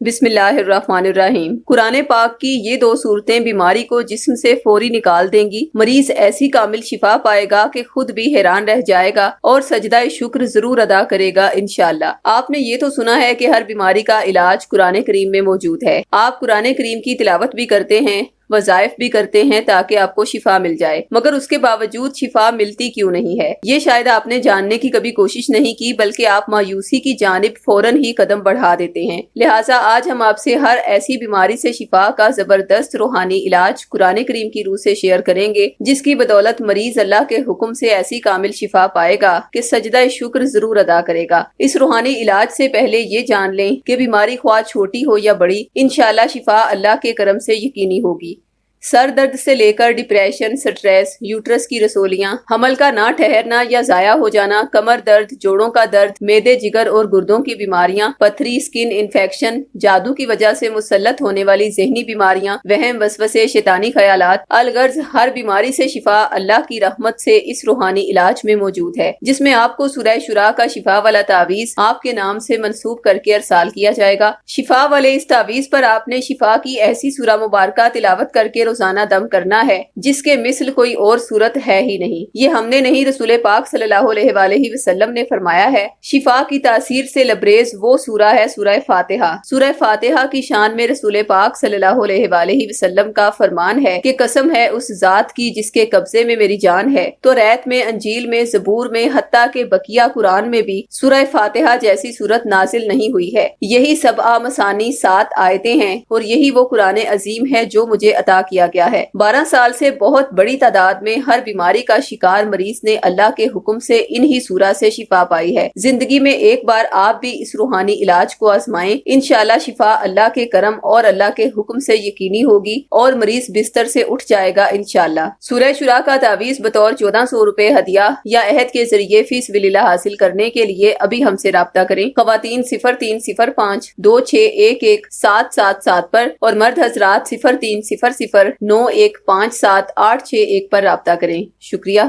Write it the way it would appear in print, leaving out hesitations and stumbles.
بسم اللہ الرحمن الرحیم۔ قرآن پاک کی یہ دو صورتیں بیماری کو جسم سے فوری نکال دیں گی۔ مریض ایسی کامل شفا پائے گا کہ خود بھی حیران رہ جائے گا اور سجدہ شکر ضرور ادا کرے گا انشاءاللہ۔ آپ نے یہ تو سنا ہے کہ ہر بیماری کا علاج قرآن کریم میں موجود ہے۔ آپ قرآن کریم کی تلاوت بھی کرتے ہیں، وظائف بھی کرتے ہیں تاکہ آپ کو شفا مل جائے، مگر اس کے باوجود شفا ملتی کیوں نہیں ہے؟ یہ شاید آپ نے جاننے کی کبھی کوشش نہیں کی، بلکہ آپ مایوسی کی جانب فوراً ہی قدم بڑھا دیتے ہیں۔ لہٰذا آج ہم آپ سے ہر ایسی بیماری سے شفا کا زبردست روحانی علاج قرآن کریم کی روح سے شیئر کریں گے، جس کی بدولت مریض اللہ کے حکم سے ایسی کامل شفا پائے گا کہ سجدہ شکر ضرور ادا کرے گا۔ اس روحانی علاج سے پہلے یہ جان لیں کہ بیماری خواہ چھوٹی ہو یا بڑی، انشاءاللہ شفا اللہ کے کرم سے یقینی ہوگی۔ سر درد سے لے کر ڈپریشن، سٹریس، یوٹرس کی رسولیاں، حمل کا نہ ٹھہرنا یا ضائع ہو جانا، کمر درد، جوڑوں کا درد، معدے، جگر اور گردوں کی بیماریاں، پتھری، سکن انفیکشن، جادو کی وجہ سے مسلط ہونے والی ذہنی بیماریاں، وہم، وسوسے، شیطانی خیالات، الغرض ہر بیماری سے شفا اللہ کی رحمت سے اس روحانی علاج میں موجود ہے، جس میں آپ کو سورہ شورا کا شفا والا تعویذ آپ کے نام سے منسوب کر کے ارسال کیا جائے گا۔ شفا والے اس تعویذ پر آپ نے شفا کی ایسی سورہ مبارکہ تلاوت کر کے روزانہ دم کرنا ہے جس کے مثل کوئی اور صورت ہے ہی نہیں۔ یہ ہم نے نہیں، رسول پاک صلی اللہ علیہ وآلہ وسلم نے فرمایا ہے۔ شفا کی تاثیر سے لبریز وہ سورہ ہے سورہ فاتحہ۔ سورہ فاتحہ کی شان میں رسول پاک صلی اللہ علیہ وآلہ وسلم کا فرمان ہے کہ قسم ہے اس ذات کی جس کے قبضے میں میری جان ہے، تو ریت میں، انجیل میں، زبور میں، حتیٰ کہ بقیہ قرآن میں بھی سورہ فاتحہ جیسی صورت نازل نہیں ہوئی ہے۔ یہی سبع مثانی 7 آیتیں ہیں اور یہی وہ قرآن عظیم ہے جو مجھے عطا کیا گیا ہے۔ 12 سال سے بہت بڑی تعداد میں ہر بیماری کا شکار مریض نے اللہ کے حکم سے انہی سورہ سے شفا پائی ہے۔ زندگی میں ایک بار آپ بھی اس روحانی علاج کو آزمائیں، انشاءاللہ شفا اللہ کے کرم اور اللہ کے حکم سے یقینی ہوگی اور مریض بستر سے اٹھ جائے گا انشاءاللہ۔ سورہ شورا کا تعویذ بطور 1400 روپے ہدیہ یا عہد کے ذریعے فی سبیل اللہ حاصل کرنے کے لیے ابھی ہم سے رابطہ کریں۔ خواتین 0305 2611 777 پر اور مرد حضرات 0300 9157 861 پر رابطہ کریں۔ شکریہ۔